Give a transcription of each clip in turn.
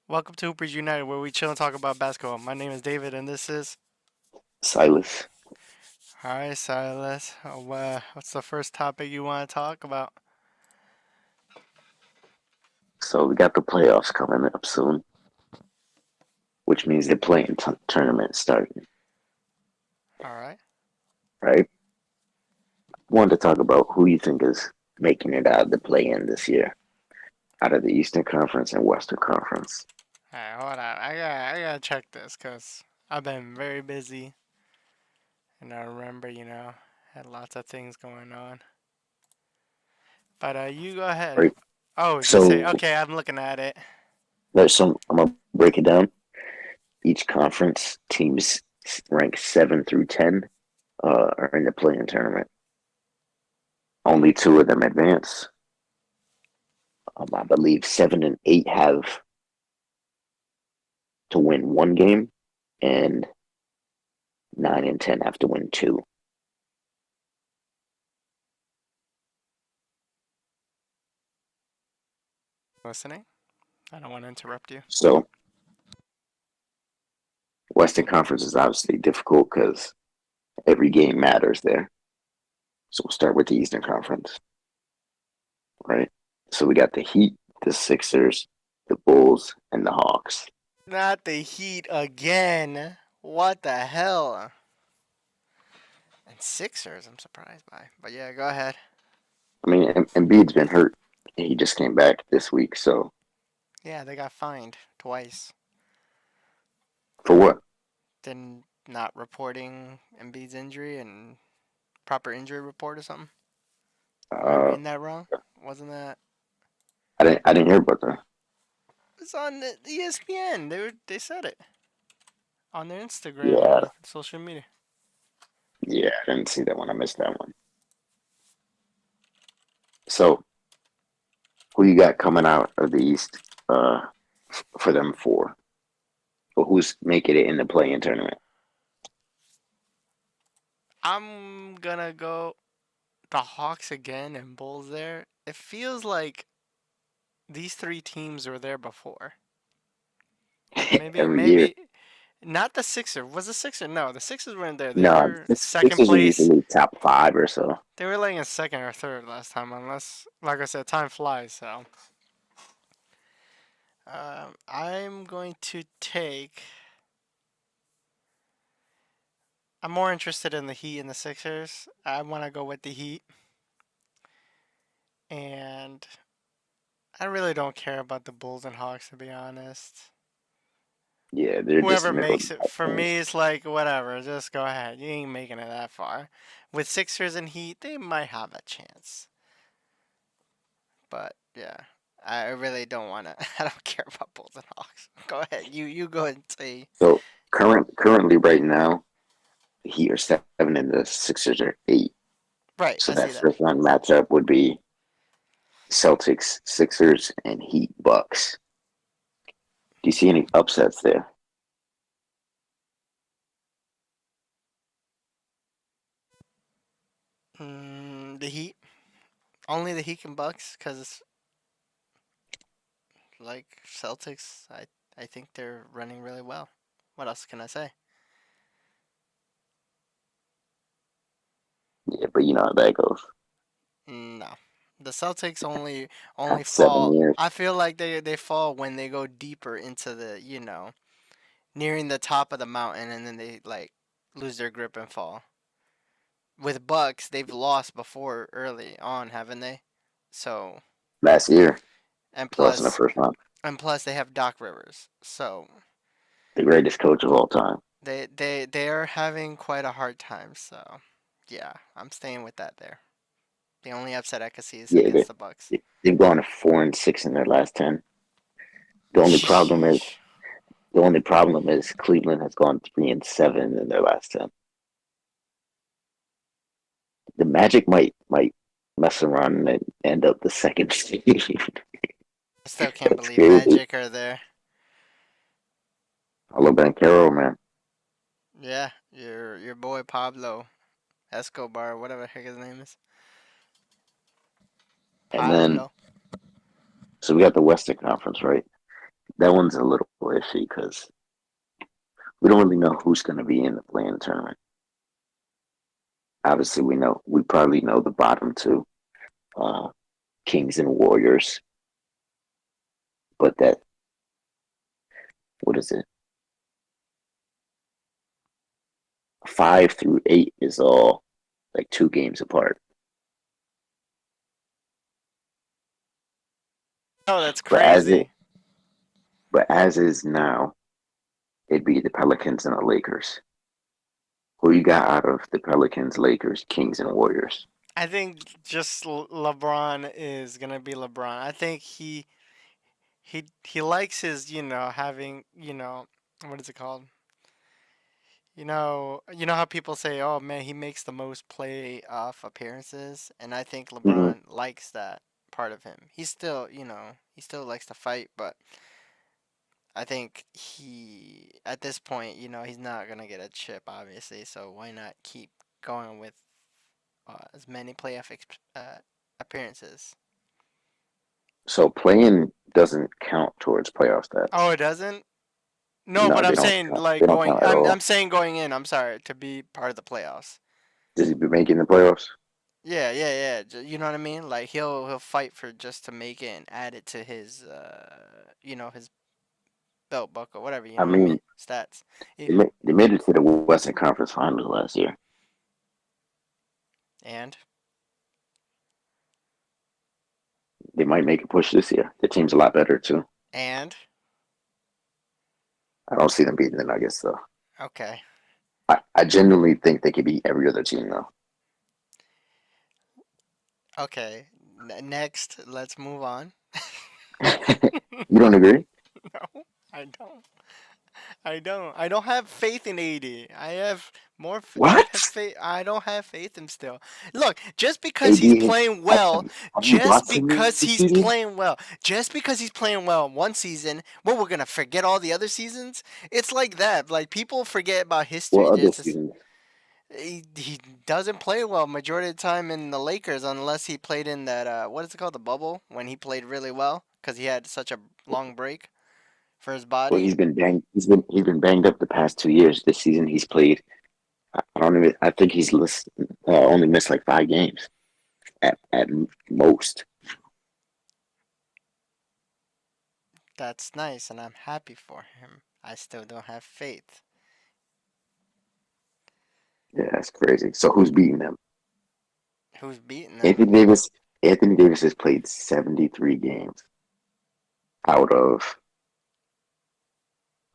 Welcome to Hoopers United, where we chill and talk about basketball. My name is David, and this is. Silas. Hi, Silas. What's the first topic you want to talk about? So we got the playoffs coming up soon, which means the playing tournament starting, All right. right? Wanted to talk about who you think is making it out of the play-in this year, out of the Eastern Conference and Western Conference. All right, hold on. I gotta check this because I've been very busy, and I remember, had lots of things going on. But you go ahead. Right. Oh, you say So okay? I'm looking at it. there's some. I'm gonna break it down. Each conference teams ranked 7 through 10 are in the play-in tournament. Only two of them advance. I believe 7 and 8 have to win one game, and 9 and 10 have to win two. Listening. I don't want to interrupt you. So Western Conference is obviously difficult because every game matters there. So we'll start with the Eastern Conference, right? So we got the Heat, the Sixers, the Bulls, and the Hawks. Not the Heat again. What the hell? And Sixers, I'm surprised by. But yeah, go ahead. I mean, Embiid's been hurt. He just came back this week. So Yeah, they got fined twice. for what? Then not reporting Embiid's injury and proper injury report or something. Am I Uh, reading that wrong? Wasn't that? I didn't hear about that. It's on the ESPN. They said it on their Instagram Yeah, and social media. yeah, I didn't see that one. I missed that one. So who you got coming out of the East for them four? But who's making it in the play-in tournament? I'm gonna go the Hawks again and Bulls there. It feels like these three teams were there before. Maybe Every year. maybe not the Sixers. Was the Sixers? No, the Sixers weren't there. They No, were this second is place. usually top five or so. They were like in second or third last time, unless, like I said, time flies. So I'm going to take. I'm more interested in the Heat and the Sixers. I want to go with the Heat, and I really don't care about the Bulls and Hawks to be honest. Yeah, they're just Whoever middle makes it for me is like whatever. Just go ahead. You ain't making it that far. With Sixers and Heat, they might have a chance, but yeah. I really don't want to. I don't care about Bulls and Hawks. Go ahead. You go ahead and say. So currently right now, the Heat are 7 and the Sixers are 8. Right, So I see that that. first round matchup would be Celtics, Sixers, and Heat Bucks. Do you see any upsets there? The Heat. Only the Heat and Bucks, because like Celtics, I think they're running really well. What else can I say? Yeah, but you know how that goes. No, the Celtics only Past 7 years. I feel like they fall when they go deeper into the nearing the top of the mountain, and then they like lose their grip and fall. With Bucks, they've lost before early on, haven't they? So Last year, and lost in the plus first round. and plus they have Doc Rivers, so The greatest coach of all time. they are having quite a hard time. So yeah, I'm staying with that there. The only upset I could see is Yeah, against the Bucks. they've gone 4 and 6 in their last 10. The only problem is Sheesh. the only problem is Cleveland has gone 3 and 7 in their last 10. The Magic might mess around and end up the second seed. I still can't That's believe crazy. Magic are there. I love Bankero, man. Yeah, your boy Pablo Escobar, whatever the heck his name is. And then Pablo. so we got the Western Conference, right? that one's a little iffy because we don't really know who's going to be in the playing tournament. Obviously, we probably know the bottom two, uh, Kings and Warriors, but that what is it? 5 through 8 is all like 2 games apart. Oh, that's But as it crazy. but as is now, it'd be the Pelicans and the Lakers. Who you got out of the Pelicans, Lakers, Kings, and Warriors? I think just LeBron is gonna be LeBron. I think he likes his having what is it called? You know how people say, "Oh man, he makes the most playoff appearances," and I think Mm-hmm. LeBron likes that part of him. He still likes to fight, but I think he at this point, he's not gonna get a chip, obviously. So why not keep going with as many appearances? So playing doesn't count towards playoff Oh, stats. it doesn't. No, No, but they I'm don't saying count. like They don't going. count at I'm all. saying going in. I'm sorry to be part of the playoffs. Does he be making the playoffs? Yeah, yeah, yeah. You know what I mean? Like he'll fight for just to make it and add it to his his belt buckle, whatever. You I know what I mean? mean, Stats. they It, made it to the Western Conference Finals last year. and They might make a push this year. The team's a lot better too. and I don't see them beating the Nuggets though. okay, I genuinely think they could beat every other team though. okay. Next, let's move on. You don't agree? No, I don't. I don't. I don't have faith in AD. I have I have What? faith. I don't have faith in him still. Look, just because he's AD, playing well, have you watched him this season? just because he's playing well one season, what we're gonna forget all the other seasons? It's like that. Like people forget about history. What other It's just, seasons? he doesn't play well majority of the time in the Lakers unless he played in that what is it called, the bubble, when he played really well because he had such a long break for his Well, body. he's been banged. He's been banged up the past 2 years. This season, he's played. I don't even. I think only missed like 5 games at most. That's nice, and I'm happy for him. I still don't have faith. Yeah, that's crazy. So who's beating them? Who's beating them? Anthony Davis. Anthony Davis has played 73 games out of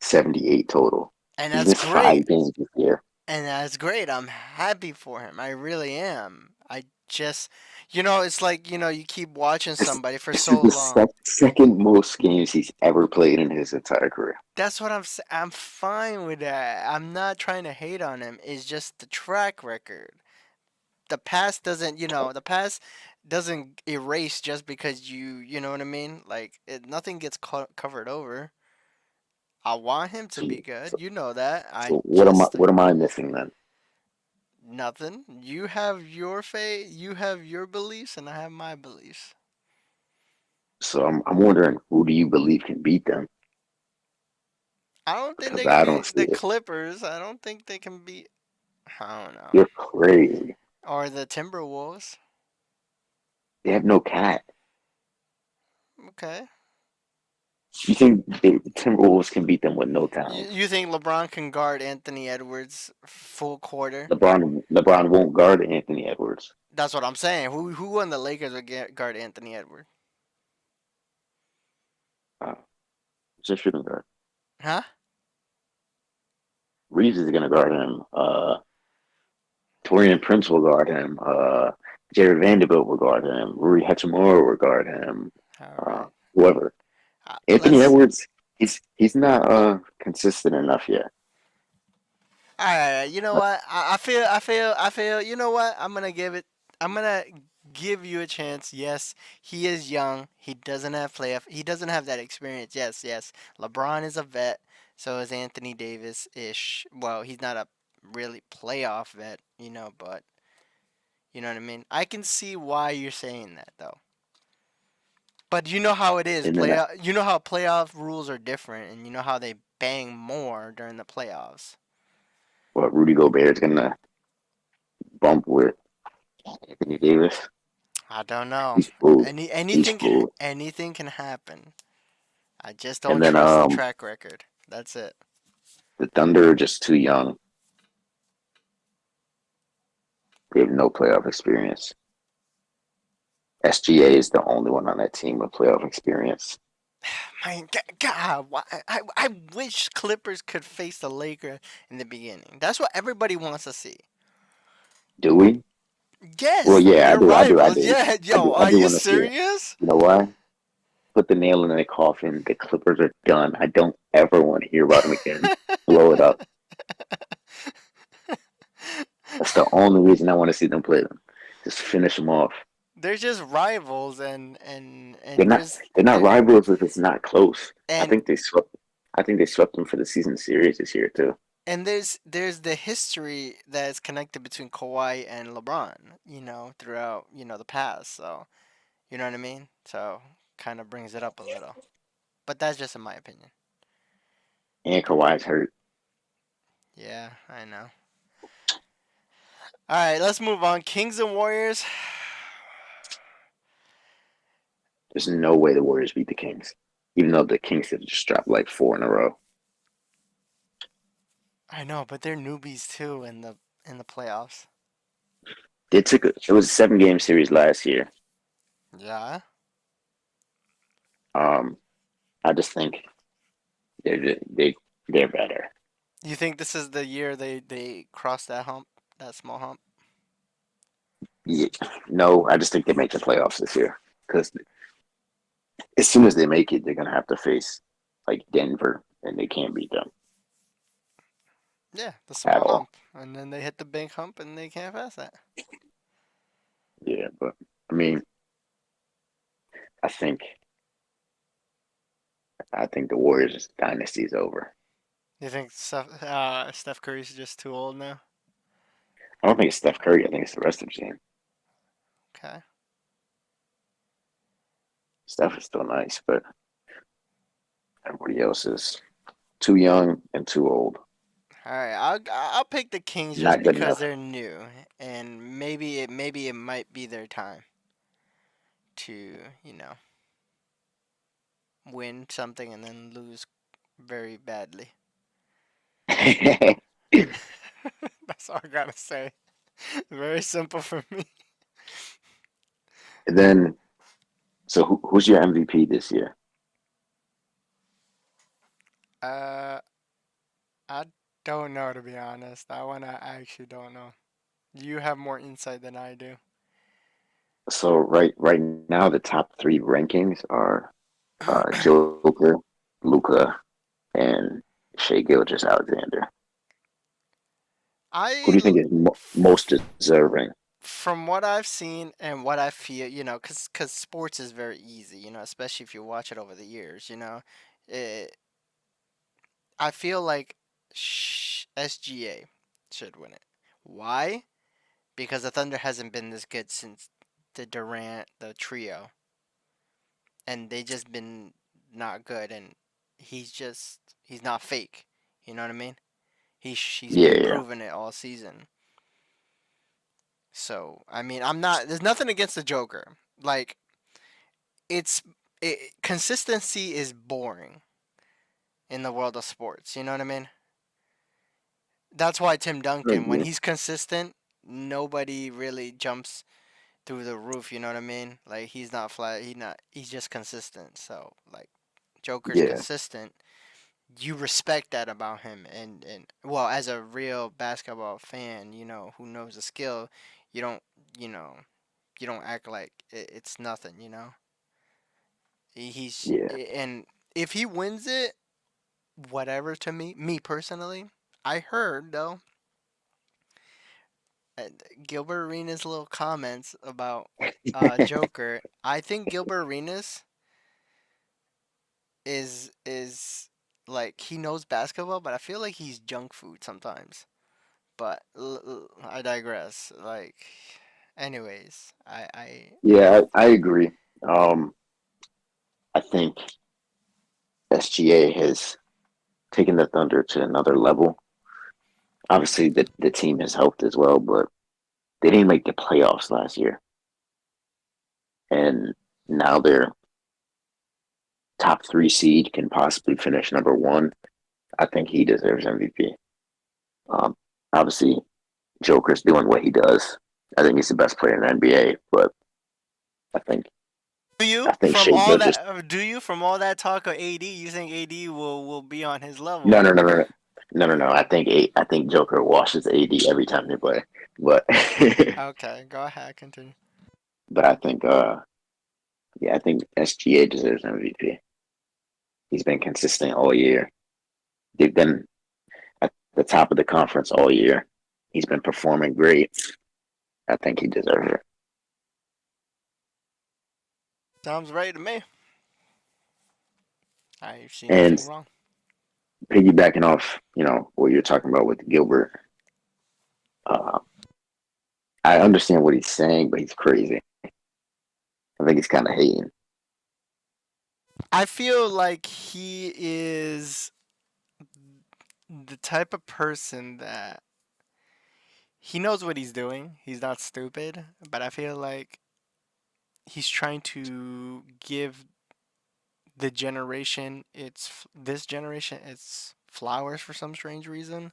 78 total. And He's that's missed great. 5 games this year. And that's great. I'm happy for him. I really am. I just, it's like, you keep watching This, somebody for this is so the long. second most games he's ever played in his entire career. That's what I'm fine with that. I'm not trying to hate on him. It's just the track record. The past doesn't erase just because you know what I mean? Like, nothing gets covered over. I want him to So, be so, good. You know that. so I what am I? just What am I missing then? nothing. You have your faith, you have your beliefs, and I have my beliefs. So I'm wondering who do you believe can beat them? I don't think Because they can I don't beat see the it. Clippers. I don't think they can beat. I don't know. You're crazy. Or the Timberwolves. They have no cat. Okay. You think the Timberwolves can beat them with no You, talent? you think LeBron can guard Anthony Edwards full quarter? LeBron won't guard Anthony Edwards. That's what I'm saying. Who on the Lakers would guard Anthony Edwards? Uh, it's a shooting guard. Huh? Reeves is gonna guard him. Torian Prince will guard him. Jared Vanderbilt will guard him. Rui Hachimura will guard him. All right. Whoever. Anthony Let's. Edwards, he's not consistent enough yet. All right. You know what? I feel. You know what? I'm gonna give you a chance. Yes, he is young. He doesn't have playoff. He doesn't have that experience. Yes, yes. LeBron is a vet. So is Anthony Davis ish. Well, he's not a really playoff vet, but you know what I mean. I can see why you're saying that though. But you know how it is. And then You know how playoff rules are different, and you know how they bang more during the playoffs. what Rudy Gobert is gonna bump with Anthony Davis. I don't know. He's fooled. He's Anything fooled. anything can happen. I just don't And then trust the track record. That's it. the Thunder are just too young. They have no playoff experience. SGA is the only one on that team with playoff experience. My God, why, I wish Clippers could face the Lakers in the beginning. That's what everybody wants to see. Do we? Well, Yes, yeah, I they're do. I do. I rivals. do. Yeah, yo, I are do you want to see it. serious? You know why? Put the nail in the coffin. The Clippers are done. I don't ever want to hear about them again. Blow it up. That's the only reason I want to see them play them. Just finish them off. They're just rivals, They're and not. They're not rivals if it's not close. I and think they swept. I think they swept them for the season series this year too. and there's the history that is connected between Kawhi and LeBron. Throughout the past. So you know what I mean. So kind of brings it up a little. But that's just in my opinion. And Kawhi's hurt. Yeah, I know. All right, let's move on. Kings and Warriors. There's no way the Warriors beat the Kings, even though the Kings have just dropped like four in a row. I know, but they're newbies too in the playoffs. They took it was a 7 game series last year. Yeah. Um, I just think they're better. You think this is the year they cross that hump, that small hump? Yeah, no, I just think they make the playoffs this year because as soon as they make it, they're gonna have to face like Denver, and they can't beat them Yeah, the at small all. hump, and then they hit the big hump, and they can't pass that. Yeah, but I mean, I think I think the Warriors dynasty is over. You think Steph Curry's just too old now? I don't think it's Steph Curry. I think it's the rest of the team. Okay. Steph is still nice, but everybody else is too young and too old. All right, I'll pick the Kings just Not good because enough. they're new, and maybe it might be their time to win something and then lose very badly. And That's all I gotta say. Very simple for me. then, so who's your MVP this year? Uh, I don't know to be honest. That one I actually don't know. You have more insight than I do. So right now, the top three rankings are Joker, Luca, and Shea Gilgeous-Alexander. Who do I, you think is most deserving? from what I've seen and what I feel, cause sports is very easy, especially if you watch it over the years, it, I feel like SGA should win it. Why? Because the Thunder hasn't been this good since the Durant, the trio, and they just been not good, and he's not fake. You know what I mean? He's Yeah, been yeah. proving it all season. So I mean, I'm not. There's nothing against the Joker. Like it's consistency is boring in the world of sports. You know what I mean? That's why Tim I Duncan, when agree. he's consistent, nobody really jumps through the roof. You know what I mean? Like he's not flat. He's just consistent. So like Joker's Yeah, consistent. You respect that about him, and well, as a real basketball fan, who knows the skill, you don't you know you don't act like it's nothing. He's yeah. and if he wins it, whatever to me personally, I heard though Gilbert Arenas' little comments about Joker. I think Gilbert Arenas is like he knows basketball, but I feel like he's junk food sometimes. But I digress. Anyways, I Yeah, I agree. Um, I think SGA has taken the Thunder to another level. Obviously, the team has helped as well, but they didn't make the playoffs last year, and now they're top three seed, can possibly finish number one. I think he deserves MVP. Um, Obviously, Joker's doing what he does. I think he's the best player in the NBA, but I think Do I you think from Shea all Gilgis. that? Do you from all that talk of AD? You think AD will be on his No, level? no, no, no, no, no, no. I think Joker washes AD every time they play, but Okay, go ahead, continue. but I think yeah, I think SGA deserves MVP. He's been consistent all year. They've been at the top of the conference all year. He's been performing great. I think he deserves it. Sounds right to me. I see And nothing wrong. piggybacking off, what you're talking about with Gilbert, uh, I understand what he's saying, but he's crazy. I think he's kind of hating. I feel like he is the type of person that he knows what he's doing. He's not stupid, but I feel like he's trying to give the generation this generation it's flowers for some strange reason,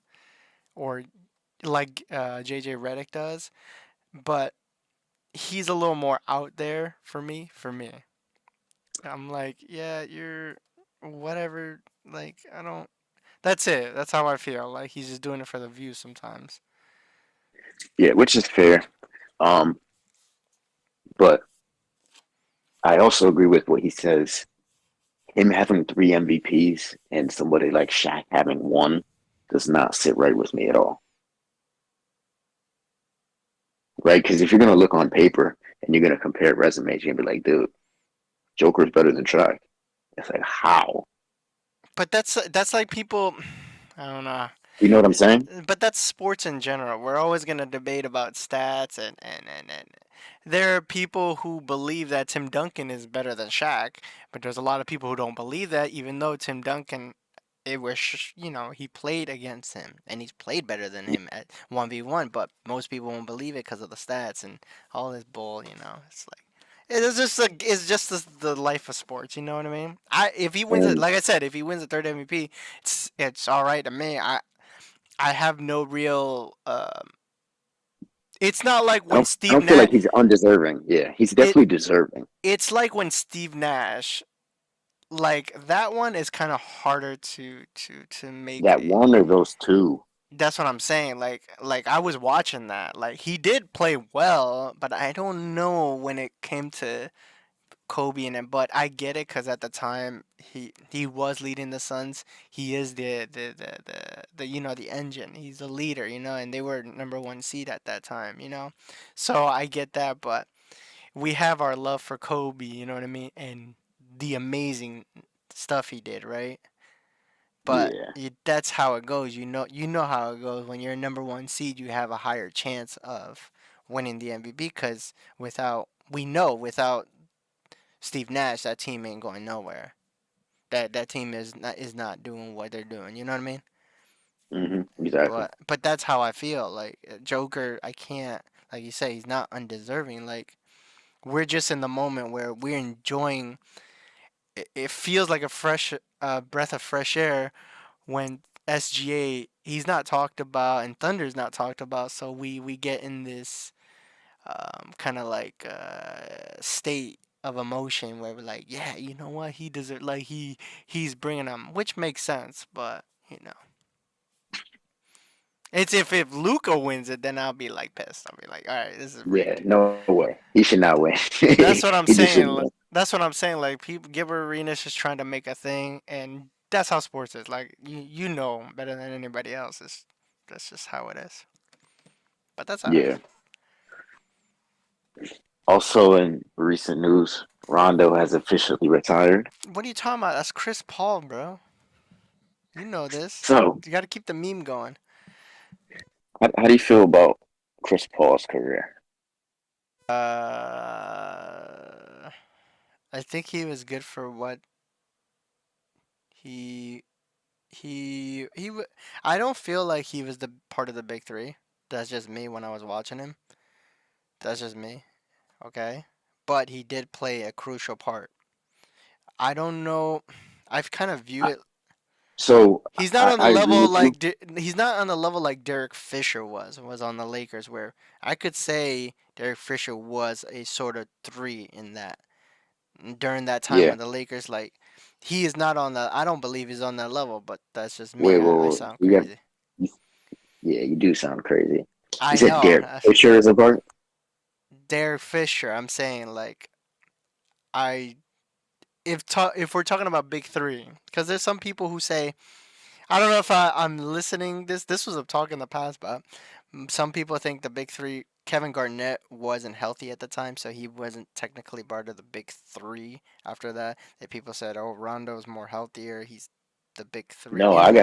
or like JJ Redick does, but he's a little more out there for me. I'm like, yeah, you're whatever. Like, I don't. That's it. That's how I feel. Like he's just doing it for the views sometimes. Yeah, which is fair. Um, but I also agree with what he says. Him having three MVPs and somebody like Shaq having one does not sit right with me at all. Right? Because if you're gonna look on paper and you're gonna compare resumes, you're gonna be like, dude, Joker's better than Shaq. It's like how? But that's like people. I don't know. You know what I'm saying? But that's sports in general. We're always gonna debate about stats and there are people who believe that Tim Duncan is better than Shaq, but there's a lot of people who don't believe that, even though Tim Duncan, it was he played against him and he's played better than him at 1v1, but most people won't believe it because of the stats and all this bull. It's like it's just the life of sports. You know what I mean? If he wins it, And like I said, if he wins the third MVP, it's all right to me. I have no real. It's not like when I Steve don't feel Nash. like he's undeserving. Yeah, he's It definitely deserving. it's like when Steve Nash. Like that one is kind of harder to make That a. one or those two. That's what I'm saying. Like I was watching that. Like he did play well, but I don't know when it came to Kobe and him. But I get it because at the time he was leading the Suns. He is the the engine. He's the leader. And they were number one seed at that time. So I get that, but we have our love for Kobe. You know what I mean? And the amazing stuff he did, right? But Yeah. that's how it goes. You know how it goes. When you're a number one seed, you have a higher chance of winning the MVP because without Steve Nash, that team ain't going nowhere. That team is not doing what they're doing. You know what I mean? Exactly. But that's how I feel. Like Joker, I can't. Like you say, he's not undeserving. Like we're just in the moment where we're enjoying. It feels like a fresh breath of fresh air when SGA he's not talked about and Thunder's not talked about. So we get in this kind of like state of emotion where we're like, yeah, you know what, he deserves, like he's bringing them, which makes sense. But it's if Luca wins it, then I'll be like pissed. I'll be like, all right, this is Yeah, rigged. no way. He should not win. That's what I'm He just saying. shouldn't win. That's what I'm saying. Like people, Gilbert Arenas is trying to make a thing, and that's how sports is. Like you know better than anybody else. That's just how it is. But that's alright. Yeah. Also, in recent news, Rondo has officially retired. What are you talking about? That's Chris Paul, bro. You know this. So, You got to keep the meme going. how do you feel about Chris Paul's career? Uh, I think he was good for what he I don't feel like he was the part of the big three. That's just me when I was watching him. That's just me. Okay, but he did play a crucial part. I don't know. I've kind of view I, it. so He's not on the I agree level with you. like he's not on the level like Derek Fisher was on the Lakers, where I could say Derek Fisher was a sort of three in that during that time Yeah. when the Lakers like he is not on the. I don't believe he's on that level, but that's just me. Wait, I wait, wait. sound You got, crazy. you, yeah, you do sound crazy. You I said know. Derek Fisher is a part? Derek Fisher. I'm saying like I if we're talking about big three, because there's some people who say I don't know if I'm listening. This was a talk in the past, but some people think the big three. Kevin Garnett wasn't healthy at the time, so he wasn't technically part of the big three. After that, that people said, "Oh, Rondo's more healthier. He's the big three." No, You know,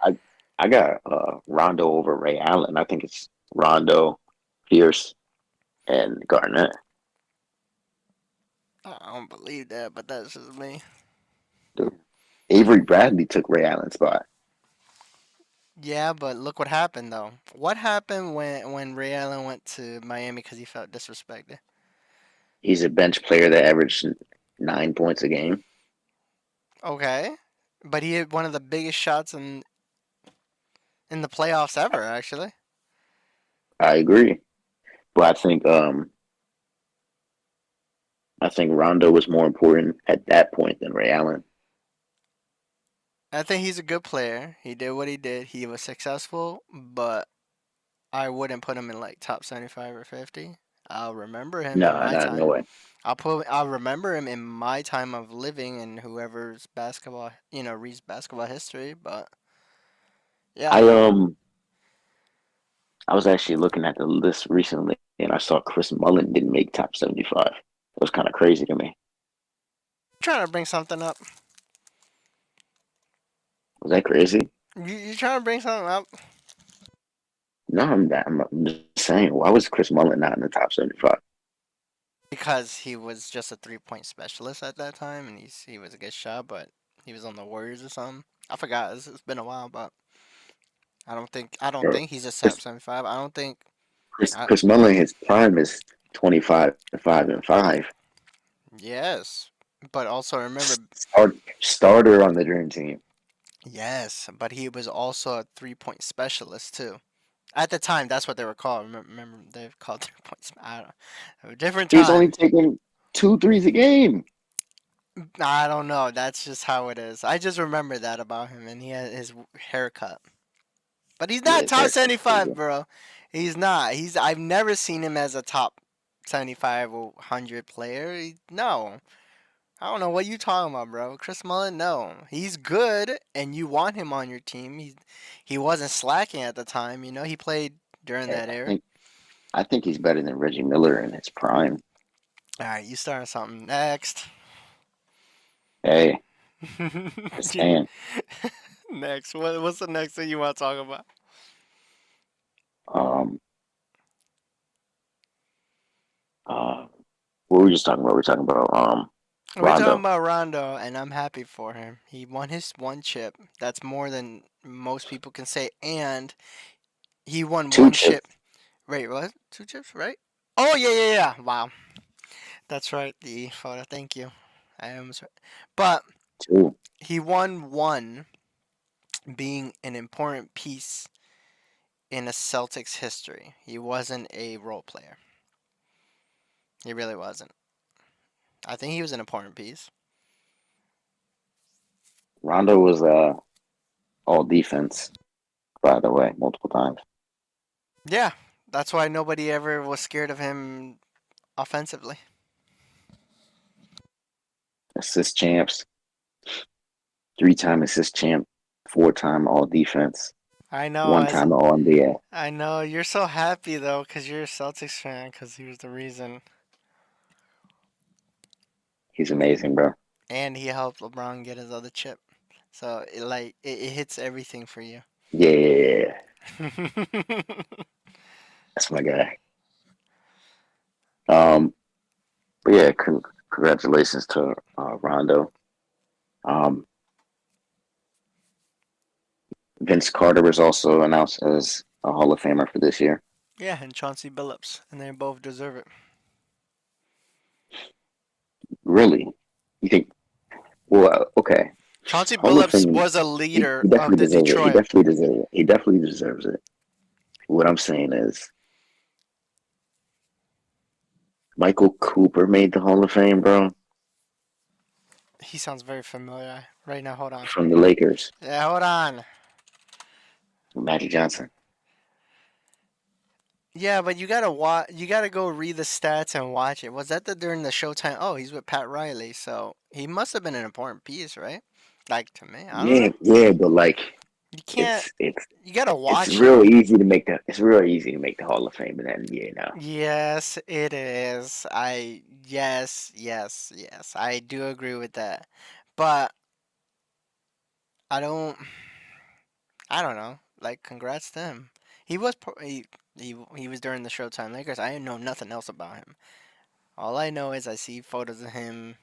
I I got Rondo over Ray Allen. I think it's Rondo, Pierce, and Garnett. I don't believe that, but that's just me. Dude. Avery Bradley took Ray Allen's spot. Yeah, but look what happened though. What happened when Ray Allen went to Miami because he felt disrespected? He's a bench player that averaged 9 points a game. Okay, but he had one of the biggest shots in the playoffs ever, actually. I agree, but I think Rondo was more important at that point than Ray Allen. I think he's a good player. He did what he did. He was successful, but I wouldn't put him in like top 75 or 50. I'll remember him in No, my no, no time. way. I'll remember him in my time of living and whoever's basketball, reads basketball history, but yeah. I I was actually looking at the list recently, and I saw Chris Mullin didn't make top 75. It was kind of crazy to me. Trying to bring something up. Was that crazy? You trying to bring something up No, I'm just saying. Why was Chris Mullin not in the top 75? because he was just a 3-point specialist at that time and he was a good shot, but he was on the Warriors or something. I forgot. It's been a while, but I don't think he's a top Chris, 75. I don't think I, Chris Mullin, his prime is 25, 5, and 5. yes, but also remember, Starter on the dream team. yes, but he was also a 3-point specialist too. At the time, that's what they were called. Remember they were called 3 points. I don't know. A different He was only time. taking two threes a game. I don't know. That's just how it is. I just remember that about him, and he had his haircut. But he's Yeah, not his top haircut's 75, crazy. bro. He's not. I've never seen him as a top 75 or 100 player. No. I don't know what you talking about, bro. Chris Mullin, no. He's good and you want him on your team. He wasn't slacking at the time, he played during Hey, that I era. think I think he's better than Reggie Miller in his prime. All right, you starting something next. Hey, just saying. Next. What's the next thing you want to talk about? Um, uh, what were we just talking about? We're talking about We're talking Rondo. about Rondo, and I'm happy for him. He won his one chip. That's more than most people can say. And he won Two one chip. chips, Wait, what? Two chips, right? Oh, yeah, yeah, yeah. Wow. That's right, the photo. Thank you. I am sorry. But two. he won one being an important piece in a Celtics history. He wasn't a role player. He really wasn't. I think he was an important piece. Rondo was all defense, by the way, multiple times. Yeah, that's why nobody ever was scared of him offensively. Assist champs, 3-time assist champ, 4-time all defense, I know. one As time all NBA. I know you're so happy though, cause you're a Celtics fan, cause he was the reason, He's amazing, bro. and he helped LeBron get his other chip. So it hits everything for you. Yeah, yeah, yeah, yeah. That's my guy. Um, but yeah, Congratulations to Rondo. Um, Vince Carter was also announced as a Hall of Famer for this year. Yeah, and Chauncey Billups, and they both deserve it. Really? You think? Well, okay. Chauncey Hall of Billups Fame. was a He leader of definitely the deserves it. He Detroit. definitely deserves it. He definitely deserves it. What I'm saying is, Michael Cooper made the Hall of Fame, bro, He sounds very familiar right now. Hold on. from the Lakers. Yeah, hold on. Magic Johnson. Yeah, but you gotta watch. You gotta go read the stats and watch it. Was that during the Showtime? Oh, he's with Pat Riley, so he must have been an important piece, right? Like to me, I don't Yeah, know. yeah, but like, You can't. it's it's You gotta it's watch real him. easy to make the it's real easy to make the Hall of Fame in the NBA now. Yes, it is. Yes. I do agree with that. But I don't I don't know. Like congrats to him. He was he was during the Showtime Lakers. I know nothing else about him. All I know is I see photos of him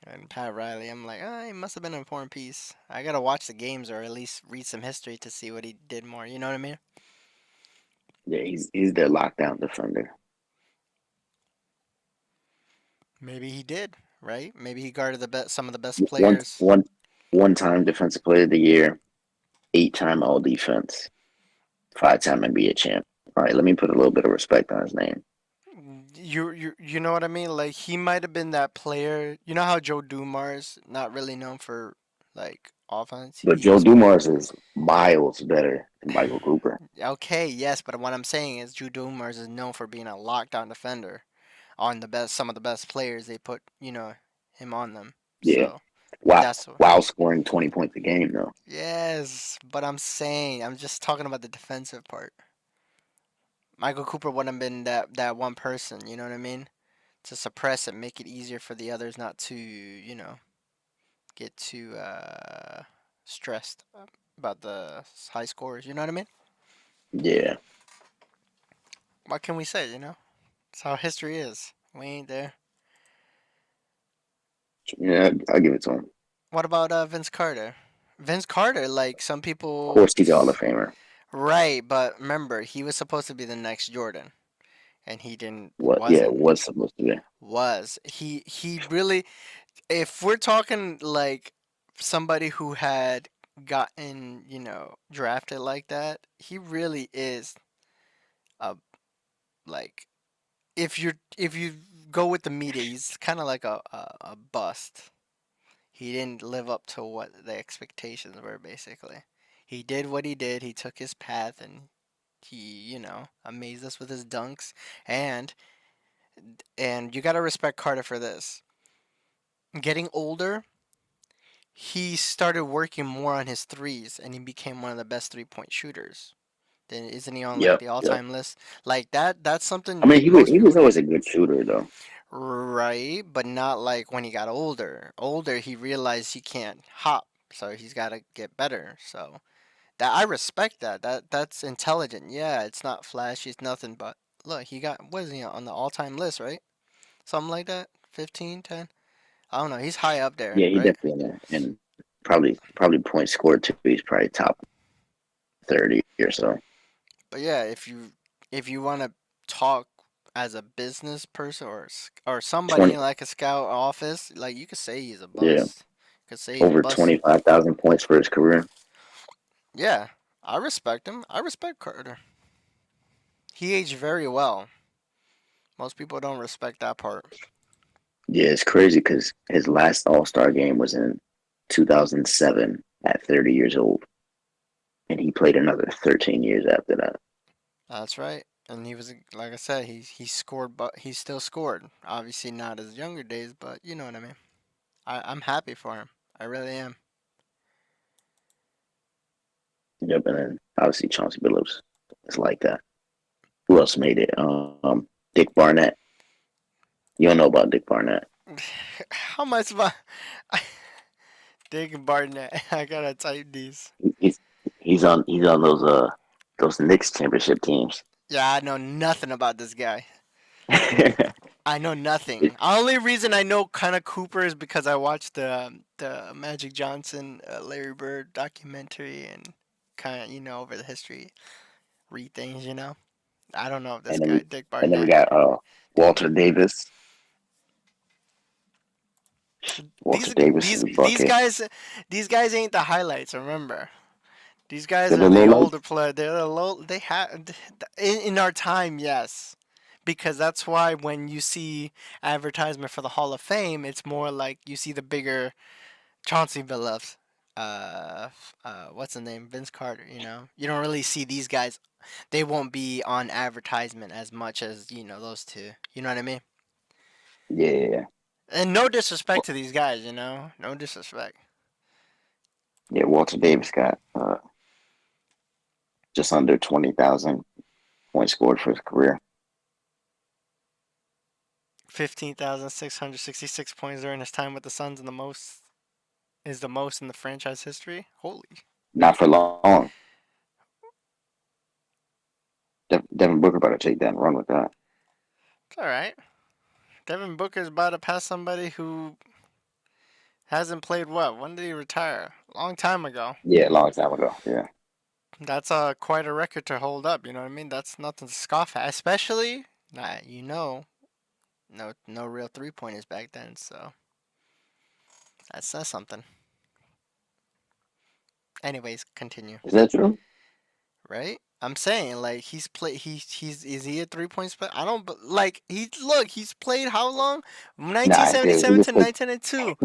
and Pat Riley. I'm like, he must have been an important piece. I gotta watch the games or at least read some history to see what he did more. You know what I mean? Yeah, he's their lockdown defender. Maybe he did, right? Maybe he guarded some of the best One players. one one time Defensive Player of the Year, 8-time All Defense, 5-time NBA champ. All right, let me put a little bit of respect on his name. You know what I mean? Like he might have been that player. You know how Joe Dumars not really known for like offense. But He Joe was Dumars is miles better than Michael Cooper. okay, yes, but what I'm saying is Joe Dumars is known for being a lockdown defender on the best some of the best players they put, him on them. Yeah, So wow, that's while scoring 20 points a game though. yes, but I'm just talking about the defensive part. Michael Cooper wouldn't have been that one person, you know what I mean? To suppress it, make it easier for the others not to, get too stressed about the high scores. You know what I mean? Yeah, What can we say? It's how history is. We ain't there. yeah, I'll give it to him. Of What about Vince Carter? Vince Carter, like some people, course, he's a Hall of Famer. right? But remember, he was supposed to be the next Jordan, and he didn't. What? Yeah, it Wasn't. was supposed to be. Was he really? If we're talking like somebody who had gotten drafted like that, he really is a like if you go with the media, he's kind of like a bust. He didn't live up to what the expectations were. Basically, he did what he did. He took his path, and he amazed us with his dunks. And you gotta respect Carter for this. Getting older, he started working more on his threes, and he became one of the best 3-point shooters. Then isn't he on like Yep, the yep. all-time list? Like that. That's I something mean, most he people. was always a good shooter though. Right, but not like when he got older. Older, he realized he can't hop, so he's got to get better. So that I respect that. That's intelligent. Yeah, it's not flashy, it's nothing, but look, he got what is he on the all-time list, right? Something like that. 15, 10. I don't know. He's high up there, Yeah, he right? definitely in there. And probably points scored too. He's probably top 30 or so. But yeah, if you want to talk as a business person or somebody 20, in like a scout office, like you could say he's a yeah, bust. You could say he's a over bust. 25,000 points for his career. Yeah, I respect him. I respect Carter. He aged very well. Most people don't respect that part. Yeah, it's crazy because his last All Star game was in 2007 at 30 years old, and he played another 13 years after that. That's right. And he was like I said, he scored, but he still scored. Obviously not his younger days, but you know what I mean. I'm happy for him. I really am. Yep, and then obviously Chauncey Billups is like that. Who else made it? Dick Barnett. You don't know about Dick Barnett. How much about Dig Barnett? I gotta type these. He's he's on those Knicks championship teams. Yeah, I know nothing about this guy. I know nothing. Only reason I know kind of Cooper is because I watched the Magic Johnson, Larry Bird documentary and kind of over the history, read things. I don't know if this And then guy we Dick and then we Barnett got did Walter anything. Davis. Walter These Davis is these a these bucket. guys these guys ain't the highlights. Remember, these guys They're are the the low lights. older player. They're the low. They have in our time, yes, because that's why when you see advertisement for the Hall of Fame, it's more like you see the bigger Chauncey Billups. What's the name? Vince Carter. You don't really see these guys. They won't be on advertisement as much as those two. You know what I mean? Yeah, And no disrespect to these guys. No disrespect. yeah. Walter Davis got just under 20,000 points scored for his career. 15,666 points during his time with the Suns, and the most in the franchise history. Holy, Not for long. Devin Booker about to take that and run with that. it's all right. Devin Booker's about to pass somebody who hasn't played what? When did he retire? A long time ago. Yeah, a long time ago. Yeah, That's quite a record to hold up. You know what I mean? That's nothing to scoff at, especially no real 3 pointers back then. So that says something. Anyways, continue. is that true? Right? I'm saying like he's play he's is he a 3 point player? I don't like he's played how long? Nah, he 1977 was to put. 1902.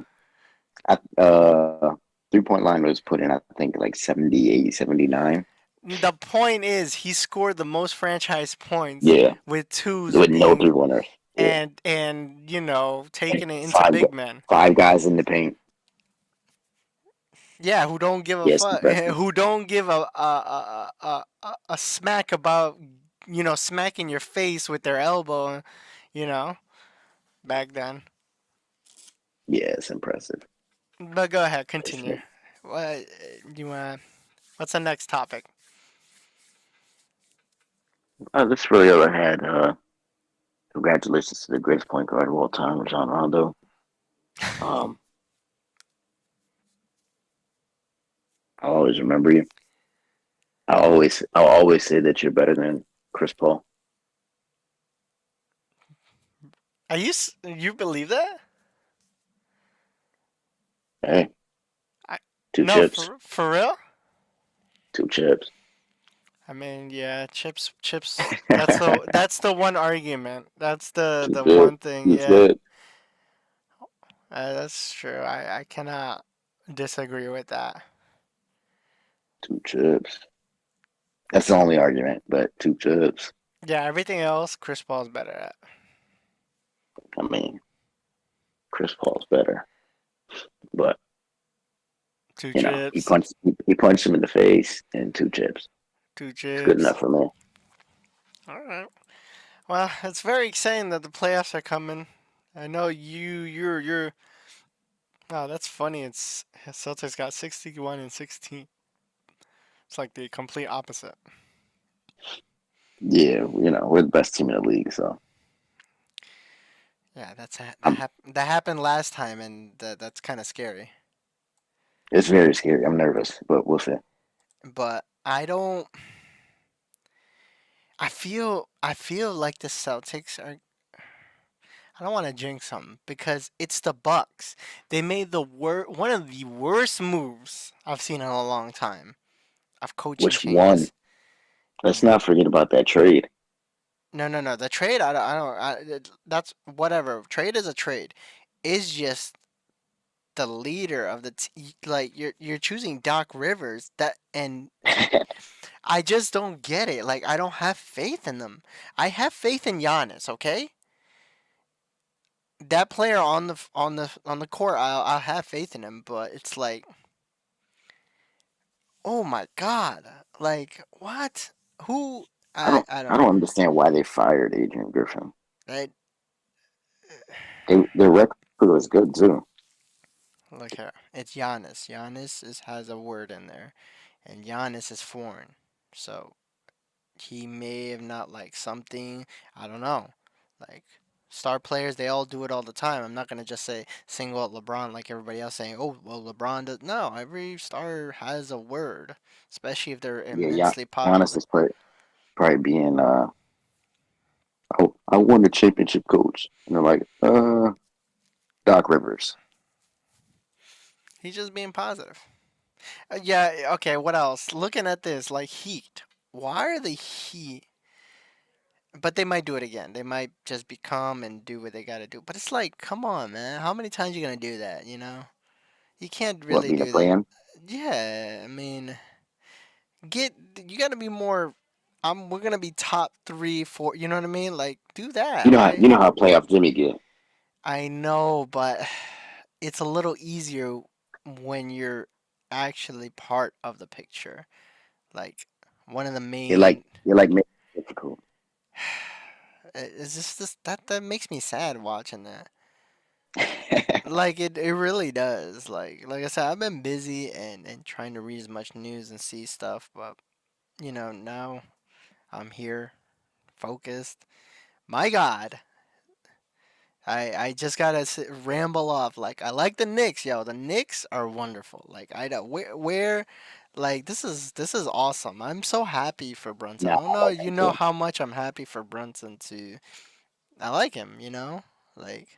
3 point line was put in. I think like 78, 79. The point is he scored the most franchise points Yeah, with twos with no being 3 pointers. Yeah, and and taking it into big men. five guys in the paint. Yeah, who don't give a Yes, fuck, impressive. who don't give a smack about smacking your face with their elbow, you know, back then. Yeah, it's impressive. But go ahead, continue. Impressive. What you want? What's the next topic? This really all I had. Congratulations to the greatest point guard of all time, John Rondo. Um, I'll always remember you. I'll always say that you're better than Chris Paul. You believe that? Hey, I two no chips, for real. two chips. I mean, yeah, chips. That's the one argument. That's the That's it. one thing. That's Yeah, it. that's true. I cannot disagree with that. Two chips. That's the only argument, but two chips. Yeah, everything else, Chris Paul's better at. I mean, Chris Paul's better, but Two you know, he chips, punched he punched him in the face and two chips. two It's good chips. enough for me. All right. Well, it's very exciting that the playoffs are coming. I know you're. Wow, that's funny. It's Celtics got 61 and 16. It's like the complete opposite. Yeah, we're the best team in the league, so Yeah, I'm. that happened last time, and that's kind of scary. It's very scary. I'm nervous, but we'll see. But I don't. I feel like the Celtics are. I don't want to jinx them because it's the Bucks. They made one of the worst moves I've seen in a long time of coaching Which one? changes. Let's not forget about that trade. No, no, no. The trade, that's whatever. Trade is a trade. Is just the leader of like you're choosing Doc Rivers and I just don't get it. Like I don't have faith in them. I have faith in Giannis. Okay, that player on the court, I'll have faith in him. But it's like, oh my god, like what? Who? I don't. I I don't don't know. understand why they fired Adrian Griffin. Right? Their record was good too. Look here. It's Giannis. Has a word in there, and Giannis is foreign, so he may have not liked something. I don't know. Like Star players, they all do it all the time. I'm not gonna just say single out LeBron like everybody else saying, "Oh, well, LeBron does." No, every star has a word, especially if they're Yeah, yeah. immensely Giannis popular. is probably being I won the championship coach. And they're like, Doc Rivers. He's just being positive. Yeah. Okay. What else? Looking at this, like Heat. Why are the Heat? But they might do it again. They might just become and do what they gotta do. But it's like, come on, man. How many times you gonna do that? You know, you can't What really being a do that. plan? Yeah. I mean, get you gotta be more. We're gonna be top three, four. You know what I mean? Like, do that. You Why? know how playoff Jimmy get. I know, but it's a little easier when you're actually part of the picture. Like one of the main. You like making it difficult. It's just this that makes me sad watching that. Like it really does. Like I said, I've been busy and trying to read as much news and see stuff, but now I'm here, focused. My God, I just gotta ramble off. Like I like the Knicks, yo. The Knicks are wonderful. Like I don't where like this is awesome. I'm so happy for Brunson. Nah, I don't I know. like You them know too. how much I'm happy for Brunson to. I like him. Like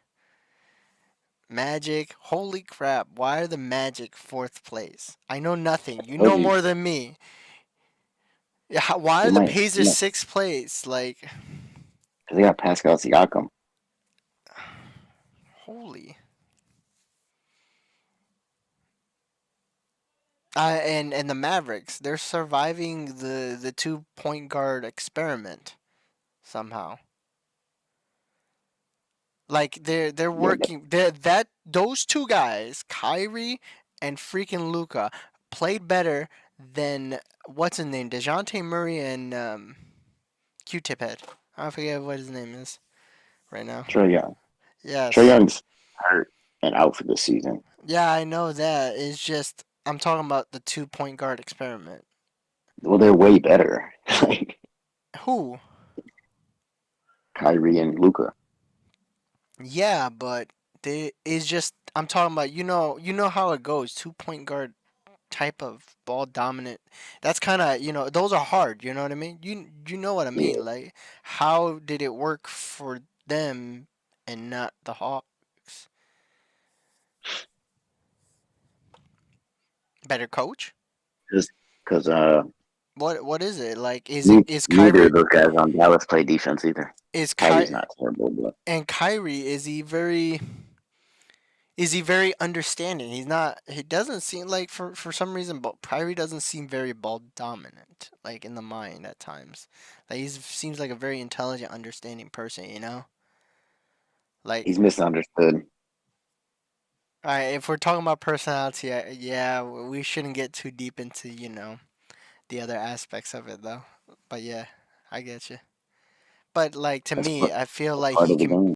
Magic. Holy crap! Why are the Magic fourth place? I know nothing. You Told know you more than me. Yeah. Why they are the might, Pacers sixth place? Like because they got Pascal Siakam. holy. And the Mavericks, they're surviving the 2 point guard experiment somehow. Like they're Yeah, working. That those two guys, Kyrie and freaking Luca, played better than what's his name, Dejounte Murray and Q-Tip head. I forget what his name is right now. Trey Young. Trey Yes, Young's hurt and out for this season. yeah, I know that. It's just I'm talking about the 2 point guard experiment. Well, they're way better. Like Who? Kyrie and Luca. Yeah, but they it's just I'm talking about you know how it goes 2 point guard type of ball dominant. That's kind of those are hard. You know what I mean? You know what I Yeah, mean? Like how did it work for them and not the Hawks? Better coach? because What is it like? Is neither Kyrie of those guys on Dallas play defense either. is Kyrie's Ky not terrible, but and Kyrie is he very understanding? He's not. He doesn't seem like for some reason, but Kyrie doesn't seem very ball dominant, like in the mind at times. Like he seems like a very intelligent, understanding person. Like he's misunderstood. all right, if we're talking about personality, yeah, we shouldn't get too deep into the other aspects of it though. But yeah, I get you. But like to That's me, I feel that's like part he of the can game.